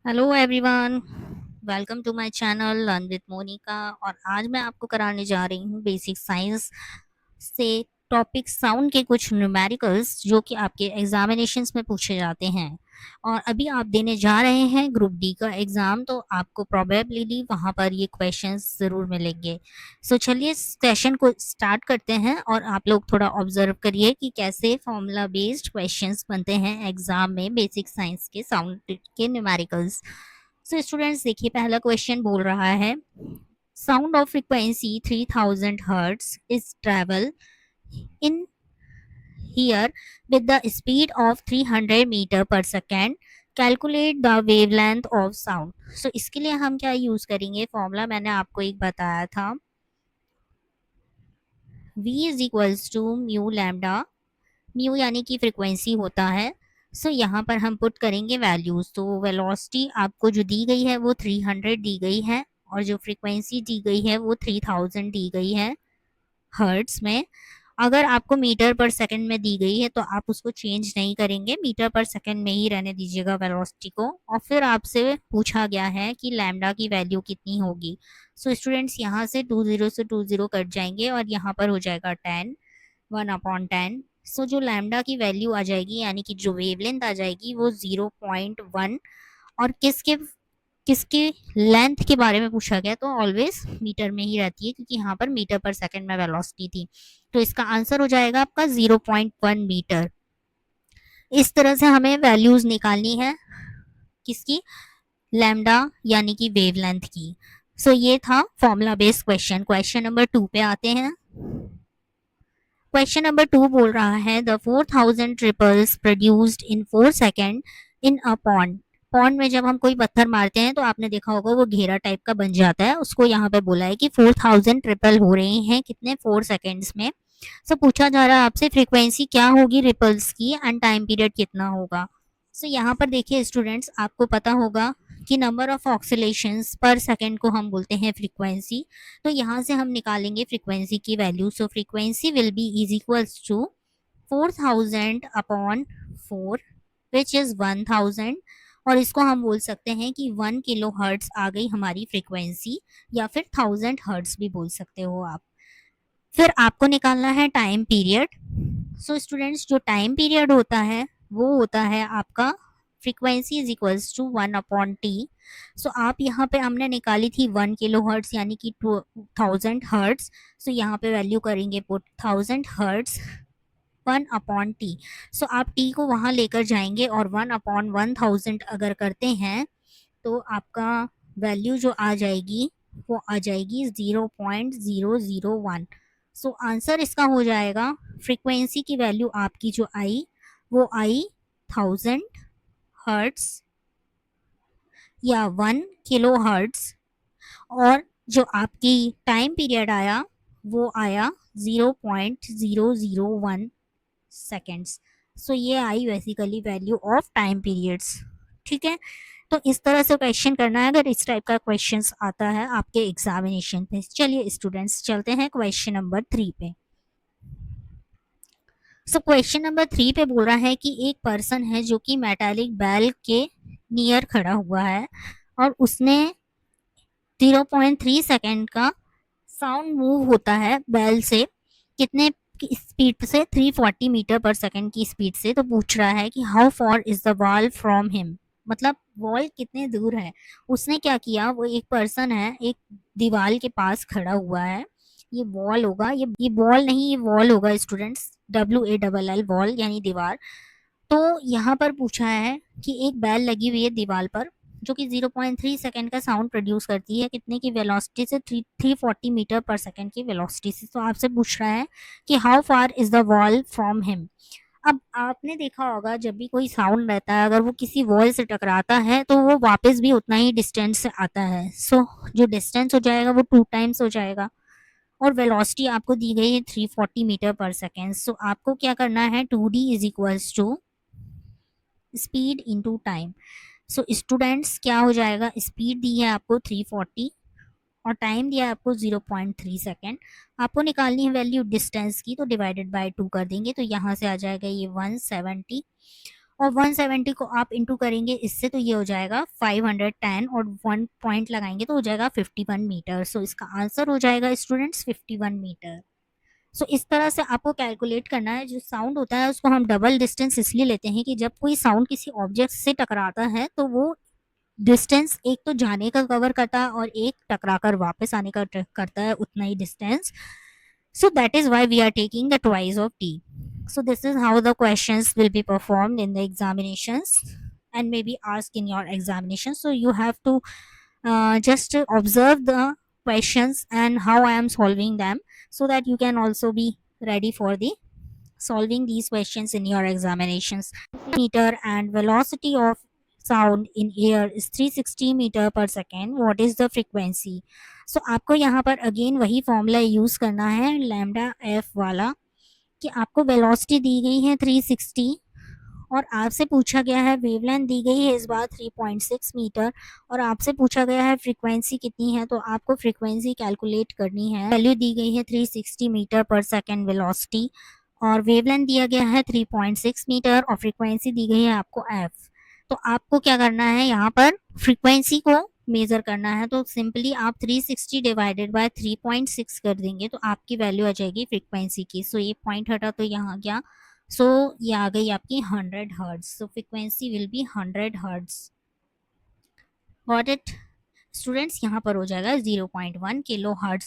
Hello everyone, welcome to my channel learn with Monika. और आज मैं आपको कराने जा रही हूँ बेसिक साइंस से टॉपिक साउंड के कुछ न्यूमेरिकल्स जो कि आपके एग्जामिनेशंस में पूछे जाते हैं। और अभी आप देने जा रहे हैं ग्रुप डी का एग्ज़ाम, तो आपको प्रोबेबली वहाँ पर ये क्वेश्चंस ज़रूर मिलेंगे। सो चलिए सेशन को स्टार्ट करते हैं और आप लोग थोड़ा ऑब्जर्व करिए कि कैसे फॉर्मूला बेस्ड क्वेश्चंस बनते हैं एग्जाम में बेसिक साइंस के साउंड के न्यूमेरिकल्स। सो स्टूडेंट्स देखिए, पहला क्वेश्चन बोल रहा है sound of frequency 3000 hertz is travel in here with the speed of 300 metre per second, calculate the wavelength of sound. So इसके लिए हम क्या यूज करेंगे, फॉर्मूला मैंने आपको एक बताया था, v is equals to mu lambda. Mu यानी कि फ्रीक्वेंसी होता है। सो यहाँ पर हम पुट करेंगे वैल्यूज। तो वेलोसिटी आपको जो दी गई है वो 300 दी गई है, और जो फ्रीक्वेंसी दी गई है वो 3000 दी गई है हर्ट्स में। अगर आपको मीटर पर सेकंड में दी गई है तो आप उसको चेंज नहीं करेंगे, मीटर पर सेकंड में ही रहने दीजिएगा वेलोसिटी को। और फिर आपसे पूछा गया है कि लैम्डा की वैल्यू कितनी होगी। सो स्टूडेंट्स यहाँ से 20 से 20 कट जाएंगे और यहाँ पर हो जाएगा 10, 1/10। सो जो लैम्डा की वैल्यू आ जाएगी यानी कि जो वेवलेंथ आ जाएगी वो 0.1। और किसके किसकी लेंथ के बारे में पूछा गया तो ऑलवेज मीटर में ही रहती है, क्योंकि यहाँ पर मीटर पर सेकंड में वेलोसिटी थी। तो इसका आंसर हो जाएगा आपका 0.1 मीटर। इस तरह से हमें वैल्यूज निकालनी है किसकी, लैम्डा यानी कि वेवलेंथ की। सो ये था formula based question. Question number 2 पे आते हैं। क्वेश्चन नंबर 2 बोल रहा है the 4000 triples produced in 4 second in a pond. Pond में जब हम कोई पत्थर मारते हैं तो आपने देखा होगा वो घेरा टाइप का बन जाता है, उसको यहाँ पे बोला है कि 4000 ट्रिपल हो रहे हैं कितने, 4 सेकेंड्स में। सो पूछा जा रहा है आपसे फ्रीक्वेंसी क्या होगी रिपल्स की एंड टाइम पीरियड कितना होगा। सो यहाँ पर देखिए स्टूडेंट्स, आपको पता होगा कि नंबर ऑफ ऑक्सीलेशंस पर सेकेंड को हम बोलते हैं फ्रीक्वेंसी। तो यहाँ से हम निकालेंगे फ्रीक्वेंसी की value. So frequency will be is equals to 4000 upon 4 which is 1000। और इसको हम बोल सकते हैं कि 1 किलो हर्ट्स आ गई हमारी फ्रीक्वेंसी, या फिर 1000 हर्ट्स भी बोल सकते हो आप। फिर आपको निकालना है टाइम पीरियड। सो स्टूडेंट्स जो टाइम पीरियड होता है वो होता है आपका frequency is equals to 1/t। So आप यहाँ पे हमने निकाली थी 1 किलो हर्ट्स यानी कि 1000 हर्ट्स। सो यहाँ पे वैल्यू करेंगे पुट 1000 हर्ट्स 1/t। सो आप टी को वहाँ लेकर जाएंगे और 1/1000 अगर करते हैं तो आपका वैल्यू जो आ जाएगी वो आ जाएगी 0.001। सो आंसर इसका हो जाएगा, फ्रीक्वेंसी की वैल्यू आपकी जो आई वो आई 1000 हर्ट्स या 1 किलो हर्ट्स। और जो आपकी टाइम पीरियड आया वो आया 0.001 सेकेंड्स। सो ये I basically value of time periods. ठीक है, तो इस तरह से क्वेश्चन करना है अगर इस टाइप का क्वेश्चन आता है आपके एग्जामिनेशन पे। चलिए स्टूडेंट्स चलते हैं क्वेश्चन नंबर 3 पे। सो क्वेश्चन नंबर 3 पे बोल रहा है कि एक पर्सन है जो कि मेटालिक बेल के नियर खड़ा हुआ है और उसने 0.3 सेकेंड का साउंड मूव होता है बेल से, कितने की स्पीड से, 340 मीटर पर सेकेंड की स्पीड से। तो पूछ रहा है कि how for is the wall from him, मतलब वॉल कितने दूर है। उसने क्या किया, वो एक पर्सन है एक दीवार के पास खड़ा हुआ है। ये वॉल होगा, ये वॉल नहीं, ये वॉल होगा स्टूडेंट्स, WALL वॉल यानी दीवार। तो यहाँ पर पूछा है कि एक बेल लगी हुई है दीवार पर जो कि 0.3 सेकेंड का साउंड प्रोड्यूस करती है, कितने की वेलोसिटी से, 340 मीटर पर सेकेंड की वेलोसिटी से। तो आपसे पूछ रहा है कि how far is the wall from him. अब आपने देखा होगा जब भी कोई साउंड रहता है अगर वो किसी वॉल से टकराता है तो वो वापस भी उतना ही डिस्टेंस से आता है। सो जो डिस्टेंस हो जाएगा वो 2 टाइम्स हो जाएगा। और वेलोसिटी आपको दी गई है 340 मीटर पर सेकेंड। सो आपको क्या करना है, 2D is equals to speed into time. So students क्या हो जाएगा, स्पीड दी है आपको 340 और टाइम दिया है आपको 0.3 सेकेंड। आपको निकालनी है वैल्यू डिस्टेंस की, तो डिवाइडेड बाय 2 कर देंगे तो यहाँ से आ जाएगा ये 170। और 170 को आप इंटू करेंगे इससे तो ये हो जाएगा 510 और 1 पॉइंट लगाएंगे तो हो जाएगा 51 मीटर। सो इसका आंसर हो जाएगा स्टूडेंट्स 51 मीटर। सो इस तरह से आपको कैलकुलेट करना है। जो साउंड होता है उसको हम डबल डिस्टेंस इसलिए लेते हैं कि जब कोई साउंड किसी ऑब्जेक्ट से टकराता है तो वो डिस्टेंस एक तो जाने का कवर करता है और एक टकरा कर वापस आने का करता है, उतना ही distance. So that is why we are taking the twice of t. So this is how the questions will be performed in the examinations and may be asked in your examination. So you have to just observe the questions and how I am solving them, so that you can also be ready for the solving these questions in your examinations. Meter and velocity of sound in air is 360 meter per second. What is the frequency? So आपको यहाँ पर again वही formula use करना है lambda F वाला, कि आपको velocity दी गई है 360 और आपसे पूछा गया है वेवलेंथ दी गई है इस बार 3.6 मीटर और आपसे पूछा गया है फ्रीक्वेंसी कितनी है। तो आपको फ्रीक्वेंसी कैलकुलेट करनी है। वैल्यू दी गई है 360 मीटर पर सेकेंड वेलोसिटी और वेवलेंथ दिया गया है 3.6 मीटर और फ्रीक्वेंसी दी गई है आपको एफ। तो आपको क्या करना है, यहाँ पर फ्रीक्वेंसी को मेजर करना है। तो सिंपली आप 360 डिवाइडेड बाय 3.6 कर देंगे तो आपकी वैल्यू आ जाएगी फ्रीक्वेंसी की। सो ये पॉइंट हटा तो यहाँ गया। सो ये आ गई आपकी 100 hertz. So frequency will B 100 hertz. Got it students? यहाँ पर हो जाएगा 0.1 किलो हर्ट्ज।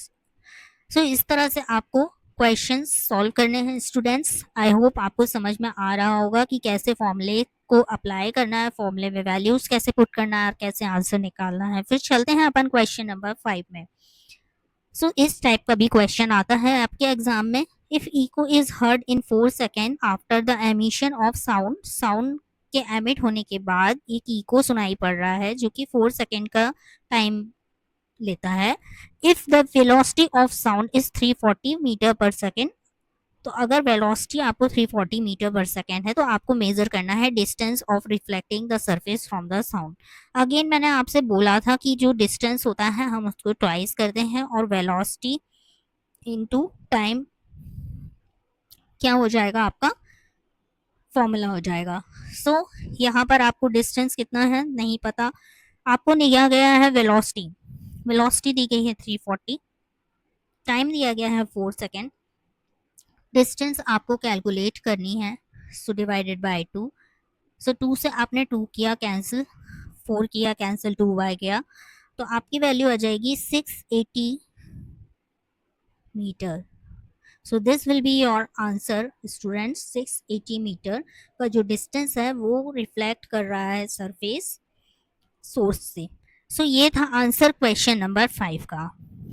सो इस तरह से आपको क्वेश्चंस सॉल्व करने हैं स्टूडेंट्स। आई होप आपको समझ में आ रहा होगा कि कैसे फॉर्मूले को अप्लाई करना है, फॉर्मूले में वैल्यूज कैसे पुट करना है और कैसे आंसर निकालना है। फिर चलते हैं अपन क्वेश्चन नंबर 5 में। सो इस टाइप का भी क्वेश्चन आता है आपके एग्जाम में। If echo is heard in 4 second after the emission of sound, sound के एमिट होने के बाद एक इको सुनाई पड़ रहा है जो कि 4 सेकेंड का टाइम लेता है। If the velocity of sound is 340 metre per second, तो अगर वेलोसिटी आपको 340 मीटर पर सेकेंड है तो आपको मेजर करना है distance of reflecting the surface from the sound. Again मैंने आपसे बोला था कि जो डिस्टेंस होता है हम उसको ट्वाइस करते हैं और वेलोसिटी इनटू टाइम क्या हो जाएगा, आपका फॉर्मूला हो जाएगा। सो यहाँ पर आपको डिस्टेंस कितना है नहीं पता, आपको दिया गया है वेलोसिटी, वेलोसिटी दी गई है 340, टाइम दिया गया है 4 सेकेंड, डिस्टेंस आपको कैलकुलेट करनी है। So divided by 2। सो 2 से आपने 2 किया कैंसिल, 4 किया कैंसिल, 2 बाय गया, तो आपकी वैल्यू आ जाएगी 680 metre. So this will be your answer students. 680 metre का जो डिस्टेंस है वो रिफ्लेक्ट कर रहा है सरफेस सोर्स से। सो ये था आंसर क्वेश्चन नंबर 5 का।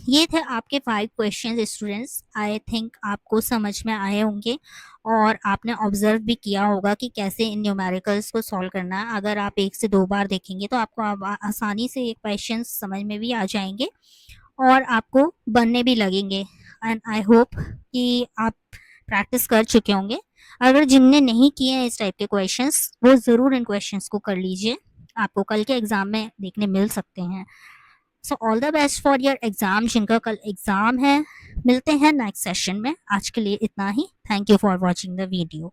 ये थे आपके 5 क्वेश्चन स्टूडेंट्स। आई थिंक आपको समझ में आए होंगे और आपने ऑब्जर्व भी किया होगा कि कैसे इन न्यूमेरिकल्स को सॉल्व करना है। अगर आप 1 से 2 बार देखेंगे तो आपको आसानी से ये क्वेश्चन समझ में भी आ जाएंगे और आपको बनने भी लगेंगे। एंड आई होप कि आप प्रैक्टिस कर चुके होंगे। अगर जिनने नहीं किए हैं इस टाइप के क्वेश्चंस वो ज़रूर इन क्वेश्चंस को कर लीजिए, आपको कल के एग्ज़ाम में देखने मिल सकते हैं। So all the best for your exam, जिनका कल एग्ज़ाम है। मिलते हैं नेक्स्ट सेशन में। आज के लिए इतना ही। Thank you for watching the video.